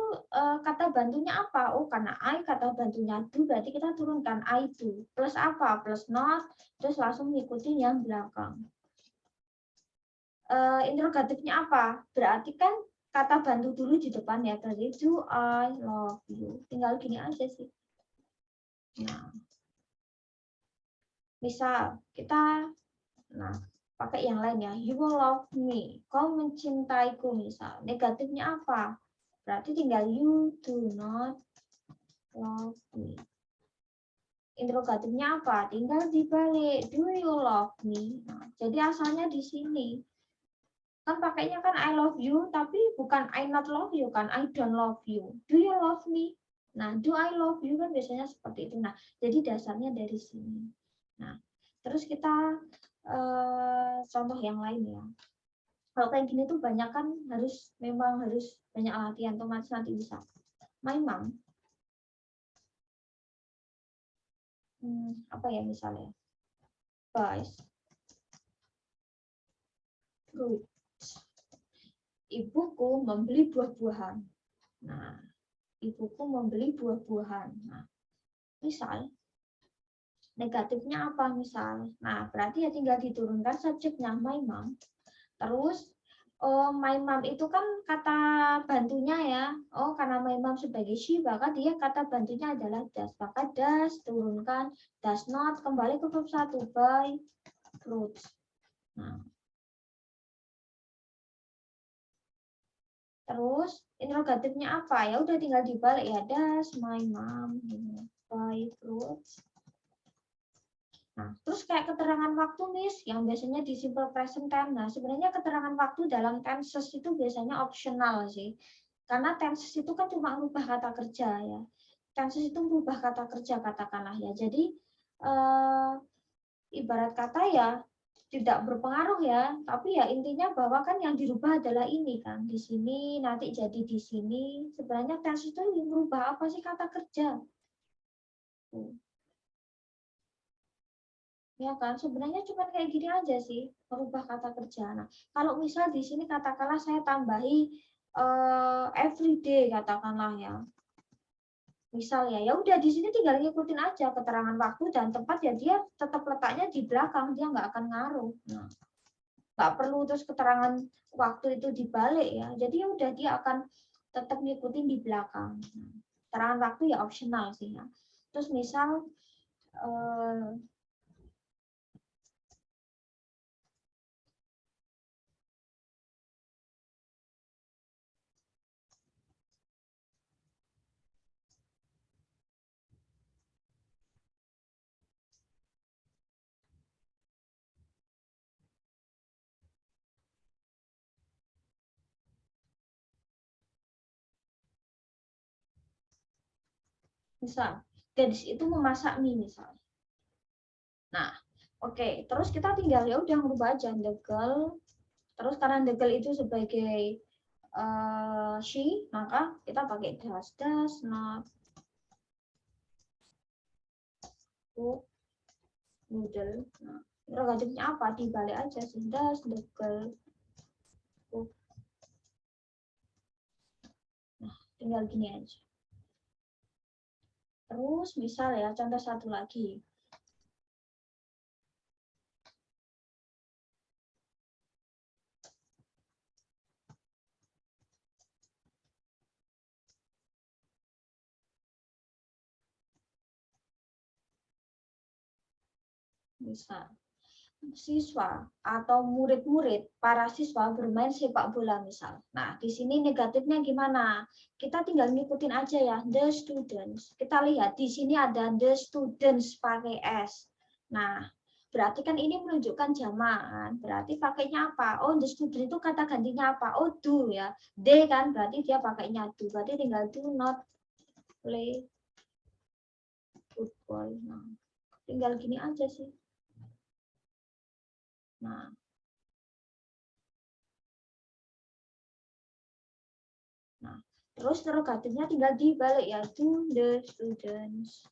kata bantunya apa? Oh, karena I kata bantunya do, berarti kita turunkan I do. Plus apa? Plus not, terus langsung ngikutin yang belakang. Interrogatifnya apa? Berarti kan kata bantu dulu di depan ya, berarti do I love you. Tinggal gini aja sih. Nah, misal kita pakai yang lain ya, you will love me, kau mencintaiku misal. Negatifnya apa? Berarti tinggal you do not love me. Interrogatifnya apa? Tinggal dibalik, do you love me? Nah, jadi asalnya di sini. Kan pakainya kan I love you, tapi bukan I not love you kan, I don't love you. Do you love me? Nah, do I love you kan biasanya seperti itu. Nah, jadi dasarnya dari sini. Nah, terus kita contoh yang lain ya. Kalau kayak gini tuh banyak kan memang harus banyak latihan, otomatis nanti bisa. My mom. Apa ya misalnya? Buys fruit. Ibuku membeli buah-buahan. Nah, ibuku membeli buah-buahan. Nah, misal Negatifnya apa misal? Nah, berarti ya tinggal diturunkan subjeknya my mom. Terus my mom itu kan kata bantunya ya. Oh, karena my mom sebagai she, maka dia kata bantunya adalah does. Maka does turunkan, does not kembali ke verb 1 by fruits. Nah. Terus interrogatifnya apa? Ya udah tinggal dibalik ya. Does my mom buy fruits? Nah, terus kayak keterangan waktu, Miss, yang biasanya di simple present tense. Nah, sebenarnya keterangan waktu dalam tenses itu biasanya optional sih. Karena tenses itu kan cuma merubah kata kerja ya. Tenses itu merubah kata kerja katakanlah ya. Jadi ibarat kata ya tidak berpengaruh ya, tapi ya intinya bahwa kan yang dirubah adalah ini kan. Di sini nanti jadi di sini. Sebenarnya tenses itu merubah apa sih kata kerja? Ya kan, sebenarnya cuma kayak gini aja sih, merubah kata kerja. Nah, kalau misal di sini katakanlah saya tambahi everyday katakanlah ya. Misal ya udah di sini tinggal ngikutin aja keterangan waktu dan tempat ya dia tetap letaknya di belakang, dia nggak akan ngaruh. Nah, nggak perlu terus keterangan waktu itu dibalik ya. Jadi ya udah dia akan tetap ngikutin di belakang. Nah, keterangan waktu ya optional sih ya. Terus misal misal gadis itu memasak mie misalnya. Nah, oke, terus kita tinggal ya udah merubah aja the girl. Terus karena the girl itu sebagai she, maka kita pakai does not cook noodle. Nah, interrogatifnya apa? Dibalik aja sih. Does the girl cook? Nah, tinggal gini aja. Terus misal ya, contoh satu lagi. Misal, siswa atau murid-murid, para siswa bermain sepak bola misal. Nah, di sini negatifnya gimana? Kita tinggal ngikutin aja ya, the students. Kita lihat di sini ada the students pakai S. Nah, berarti kan ini menunjukkan jamak. Berarti pakainya apa? Oh, the student itu kata gantinya apa? Oh, do ya. They kan berarti dia pakainya do. Berarti tinggal do not play football. Nah, tinggal gini aja sih. Nah, terus interrogatifnya tinggal dibalik ya, do the students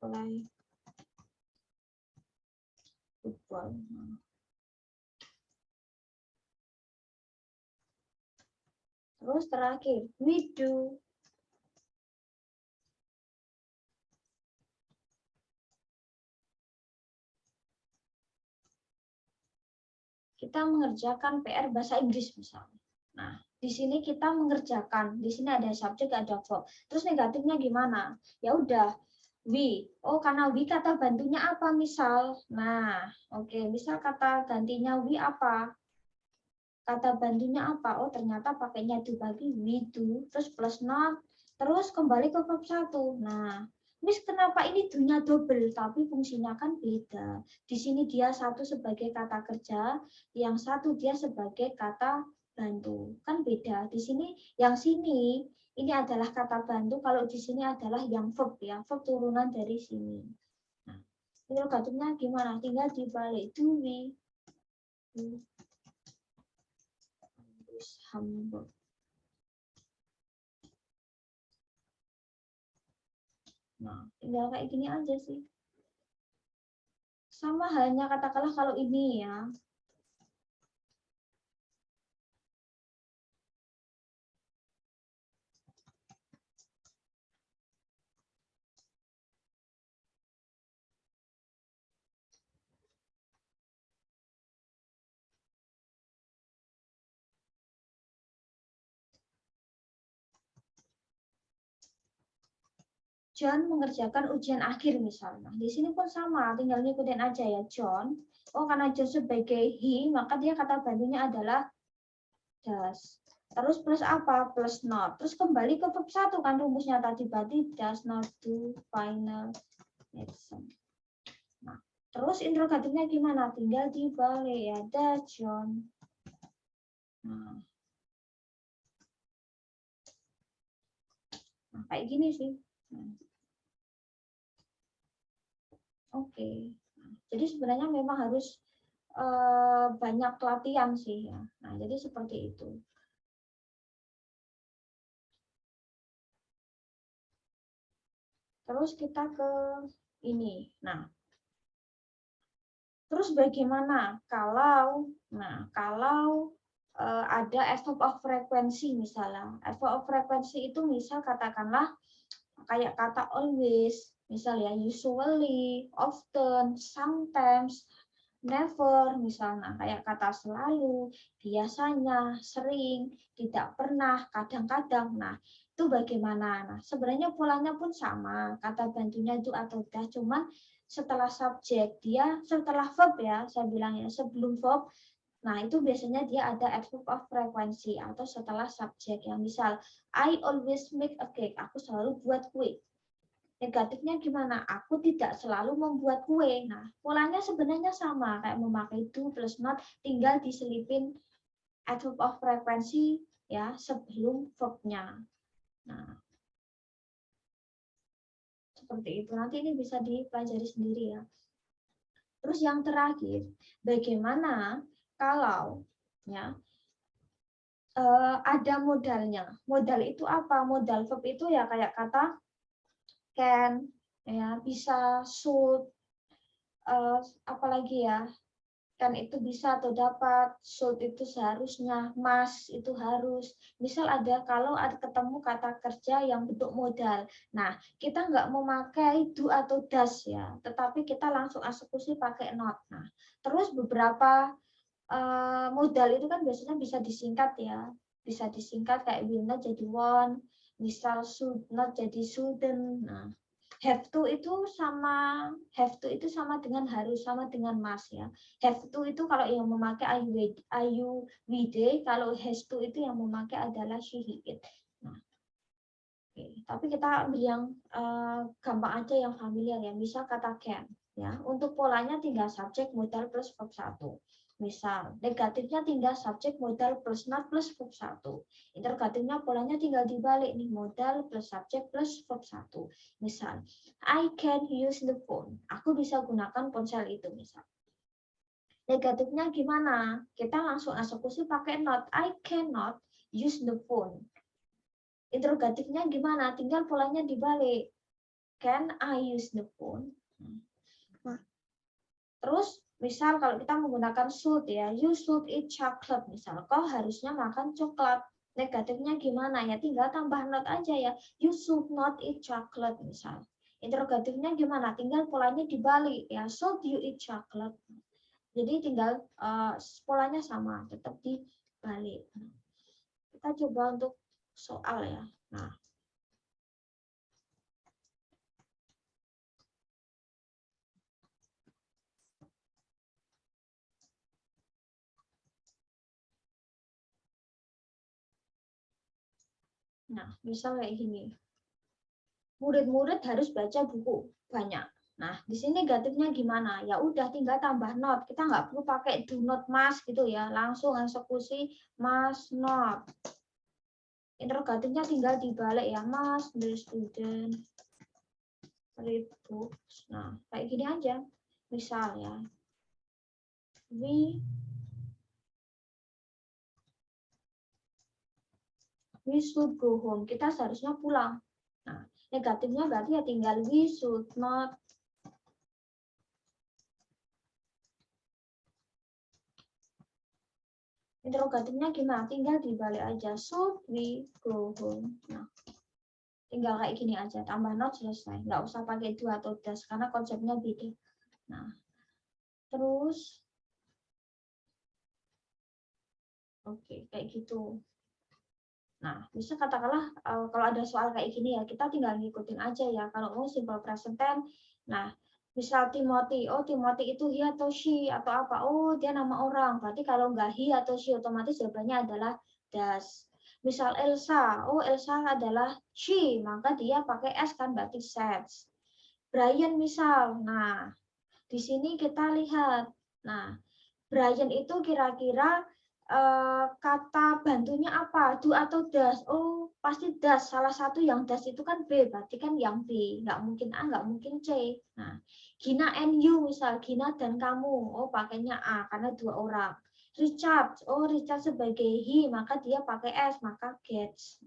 play football. Terus terakhir, we do. Kita mengerjakan PR bahasa Inggris misalnya. Nah, di sini kita mengerjakan, di sini ada subjek, ada verb. Terus negatifnya gimana? Ya udah, we. Oh, karena we kata bantunya apa misal? Nah, oke, misal kata gantinya we apa? Kata bantunya apa? Oh, ternyata pakainya do bagi we do, terus plus not, terus kembali ke verb 1. Nah, Miss, kenapa ini do-nya double tapi fungsinya kan beda. Di sini dia satu sebagai kata kerja, yang satu dia sebagai kata bantu. Kan beda. Di sini yang sini ini adalah kata bantu, kalau di sini adalah yang verb ya, verb turunan dari sini. Nah, interrogatifnya gimana? Tinggal dibalik do we. Hamburg. Nah, tinggal kayak gini aja sih. Sama halnya katakanlah kalau ini ya. John mengerjakan ujian akhir misalnya. Di sini pun sama, tinggal ngikutin aja ya John. Oh, karena John sebagai he, maka dia kata bantunya adalah does. Terus plus apa? Plus not. Terus kembali ke verb 1 kan rumusnya tadi, berarti does not do final exam. Nah, terus interrogatifnya gimana? Tinggal dibalik ya, does John. Nah, kayak gini sih. Oke. Jadi sebenarnya memang harus banyak latihan sih ya. Nah, jadi seperti itu. Terus kita ke ini. Nah, terus bagaimana kalau ada adverb of frequency misalnya. Adverb of frequency itu misal katakanlah kayak kata always, misal ya usually, often, sometimes, never, misalnya kayak kata selalu, biasanya, sering, tidak pernah, kadang-kadang. Nah, itu bagaimana? Nah, sebenarnya polanya pun sama, kata bantunya itu atau dah, cuman setelah subjek dia setelah verb ya, saya bilang ya sebelum verb. Nah, itu biasanya dia ada adverb of frequency atau setelah subjek yang misal I always make a cake, aku selalu buat kue. Negatifnya gimana? Aku tidak selalu membuat kue. Nah, polanya sebenarnya sama kayak memakai do plus not, tinggal diselipin adverb of frequency ya sebelum verb-nya. Nah, seperti itu. Nanti ini bisa dipelajari sendiri ya. Terus yang terakhir, bagaimana kalau ya ada modalnya. Modal itu apa? Modal verb itu ya kayak kata can, ya bisa, should, apalagi ya, can itu bisa atau dapat, should itu seharusnya, must itu harus. Misal ada kalau ada ketemu kata kerja yang bentuk modal. Nah, kita nggak memakai do atau does ya, tetapi kita langsung eksekusi pakai not. Nah, terus beberapa modal itu kan biasanya bisa disingkat ya, bisa disingkat kayak will not jadi won't, misal should not jadi shouldn't. Nah, have to itu sama dengan harus, sama dengan must ya. Have to itu kalau yang memakai ayu we they, kalau has to itu yang memakai adalah she he it. Nah, okay. Tapi kita ambil yang gampang aja, yang familiar ya. Misal kata can ya, untuk polanya tinggal subjek modal plus verb 1. Misal, negatifnya tinggal subjek modal plus not plus verb 1. Interrogatifnya polanya tinggal dibalik nih, modal plus subjek plus verb 1. Misal, I can use the phone. Aku bisa gunakan ponsel itu misal. Negatifnya gimana? Kita langsung eksekusi pakai not. I cannot use the phone. Interrogatifnya gimana? Tinggal polanya dibalik. Can I use the phone? Terus misal kalau kita menggunakan should ya, you should eat chocolate misal, kau harusnya makan coklat. Negatifnya gimana ya? Tinggal tambah not aja ya, you should not eat chocolate misal. Interrogatifnya gimana? Tinggal polanya dibalik ya, should you eat chocolate. Jadi tinggal polanya sama, tetap dibalik. Kita coba untuk soal ya. Nah, misal kayak gini. Murid-murid harus baca buku banyak. Nah, di sini negatifnya gimana? Ya udah tinggal tambah not. Kita nggak perlu pakai do not must gitu ya. Langsung eksekusi must not. Interrogatifnya tinggal dibalik ya. Must the student read books. Nah, kayak gini aja. Misal ya. We should go home. Kita seharusnya pulang. Nah, negatifnya berarti ya tinggal we should not. Interrogatifnya gimana? Tinggal dibalik aja. Should we go home? Nah, tinggal kayak gini aja. Tambah not, selesai. Nggak usah pakai do atau does karena konsepnya beda. Nah, terus oke, kayak gitu. Nah, bisa katakanlah kalau ada soal kayak gini ya, kita tinggal ngikutin aja ya. Kalau mau simple present tense, nah misal Timothy, oh Timothy itu he atau she atau apa? Oh dia nama orang. Berarti kalau nggak he atau she otomatis jawabannya adalah does. Misal Elsa, oh Elsa adalah she, maka dia pakai s kan berarti says. Brian misal, nah di sini kita lihat, nah Brian itu kira-kira kata bantunya apa? Do atau does? Oh, pasti does. Salah satu yang does itu kan B, berarti kan yang B. Nggak mungkin A, nggak mungkin C. Nah, Gina and you misal, Gina dan kamu. Oh, pakainya A, karena 2 orang. Richard, oh Richard sebagai he, maka dia pakai S, maka gets.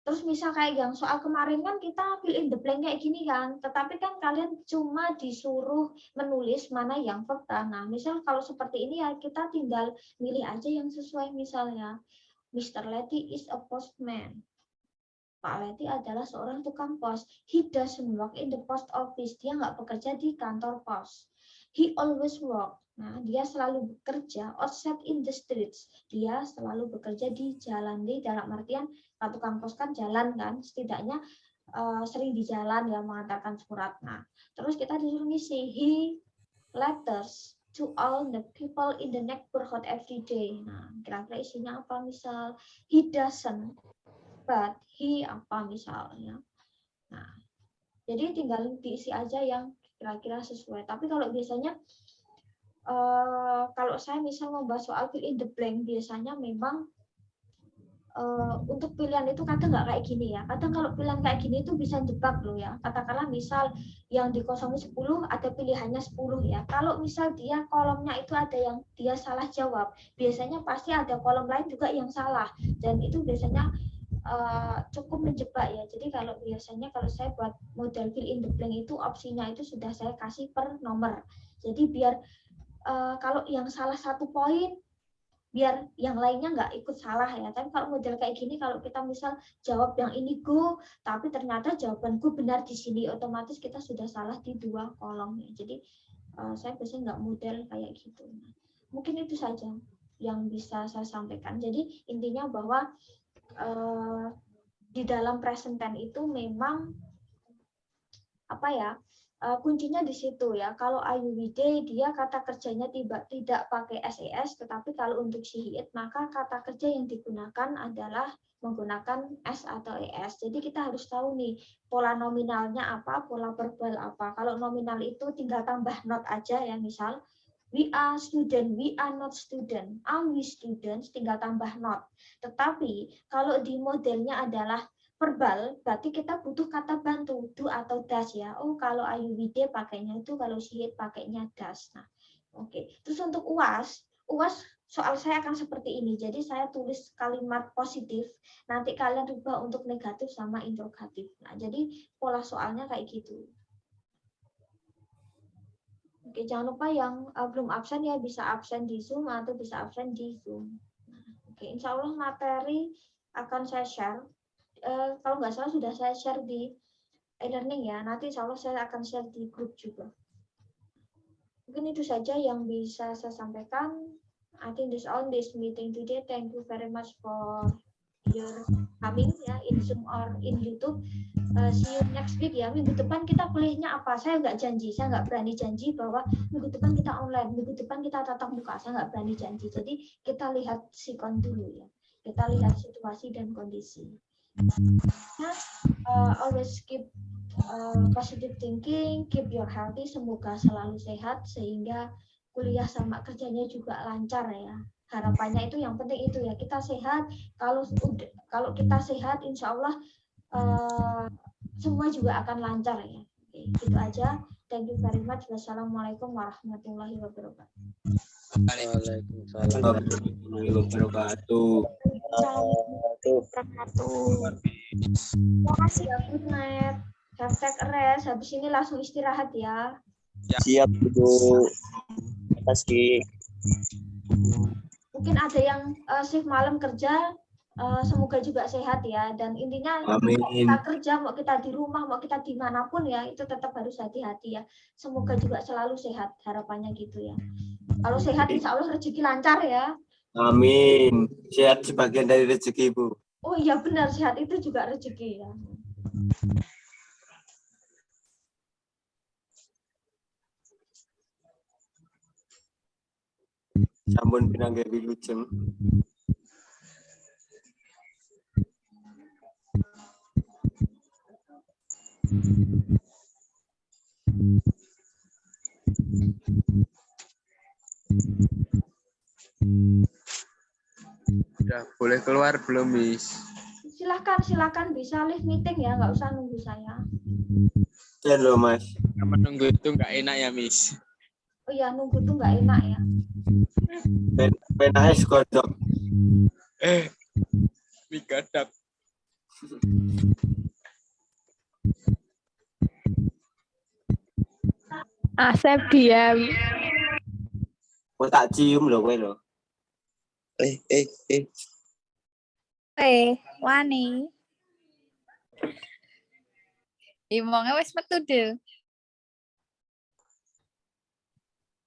Terus misal kayak yang soal kemarin kan kita fill in the blank kayak gini kan, tetapi kan kalian cuma disuruh menulis mana yang fakta. Nah, misal kalau seperti ini ya kita tinggal milih aja yang sesuai, misalnya Mr. Letty is a postman. Pak Letty adalah seorang tukang pos. He doesn't work in the post office. Dia nggak bekerja di kantor pos. He always work. Nah, dia selalu bekerja outside in the streets. Dia selalu bekerja di jalan. Di dalam artian tukang pos kan jalan kan, setidaknya sering di jalan ya mengantarkan surat. Nah, terus kita disuruh ngisi he letters to all the people in the neighborhood every day. Nah, kira-kira isinya apa? Misal he doesn't, but he apa misalnya. Nah, jadi tinggal diisi aja yang kira-kira sesuai. Tapi kalau biasanya kalau saya misal membahas soal fill in the blank, biasanya memang untuk pilihan itu kadang nggak kayak gini ya. Kadang kalau pilihan kayak gini itu bisa jebak loh ya. Katakanlah misal yang dikosongi 10 ada pilihannya 10 ya. Kalau misal dia kolomnya itu ada yang dia salah jawab, biasanya pasti ada kolom lain juga yang salah. Dan itu biasanya cukup menjebak ya. Jadi kalau biasanya kalau saya buat model fill in the blank itu opsinya itu sudah saya kasih per nomor. Jadi biar kalau yang salah 1 poin, biar yang lainnya nggak ikut salah ya. Tapi kalau model kayak gini, kalau kita misal jawab yang ini go, tapi ternyata jawaban go benar di sini, otomatis kita sudah salah di 2 kolom ya. Jadi saya biasanya nggak model kayak gitu. Mungkin itu saja yang bisa saya sampaikan. Jadi intinya bahwa di dalam present tense itu memang apa ya, kuncinya di situ ya. Kalau IUWD dia kata kerjanya tidak pakai SES, tetapi kalau untuk she it maka kata kerja yang digunakan adalah menggunakan S atau ES. Jadi kita harus tahu nih pola nominalnya apa, pola verbal apa. Kalau nominal itu tinggal tambah not aja ya, misal we are student, we are not student, are we students, tinggal tambah not. Tetapi kalau di modelnya adalah verbal, berarti kita butuh kata bantu, do atau does ya. Oh, kalau IUWD pakainya itu, kalau she it pakainya does. Nah, oke. Terus untuk UAS soal saya akan seperti ini. Jadi saya tulis kalimat positif, nanti kalian rubah untuk negatif sama interrogatif. Nah, jadi pola soalnya kayak gitu. Oke, jangan lupa yang belum absen ya bisa absen di Zoom atau bisa absen di Zoom. Nah, oke, insya Allah materi akan saya share. Kalau nggak salah sudah saya share di e-learning ya. Nanti insya Allah saya akan share di grup juga. Mungkin itu saja yang bisa saya sampaikan. I think this all this meeting today. Thank you very much for your coming ya in Zoom or in YouTube. See you next week ya. Minggu depan kita kuliahnya apa? Saya nggak janji. Saya nggak berani janji bahwa minggu depan kita online. Minggu depan kita tatap muka. Saya nggak berani janji. Jadi kita lihat sikon dulu ya. Kita lihat situasi dan kondisi. Always keep positive thinking, keep your healthy, semoga selalu sehat sehingga kuliah sama kerjanya juga lancar ya. Harapannya itu yang penting itu ya, kita sehat. Kalau kita sehat, insya Allah semua juga akan lancar ya. Oke, gitu aja. Thank you very much. Wassalamualaikum warahmatullahi wabarakatuh. Waalaikumsalam warahmatullahi wabarakatuh. Terima kasih ya, good night. Have take a rest. Habis ini langsung istirahat ya. Siap, Bu. Terima kasih. Mungkin ada yang shift malam kerja, semoga juga sehat ya. Dan intinya Amin. mau kita kerja, mau kita di rumah, mau kita dimanapun ya, itu tetap harus hati-hati ya. Semoga juga selalu sehat, harapannya gitu ya. Kalau sehat insya Allah rezeki lancar ya. Amin. Sehat sebagian dari rezeki, Bu. Oh iya benar, sehat itu juga rezeki ya. Sampun pinanggih wilujeng. Udah boleh keluar belum, Miss? Silakan bisa live meeting ya, nggak usah nunggu saya. Ya loh, Mas. Menunggu itu nggak enak ya, Miss. Oh iya, nunggu tuh nggak enak ya. Penake segodok. Migadap. Asep diam. Kok tak cium lho kowe lho. Wani. Imonge wis metu, Dil.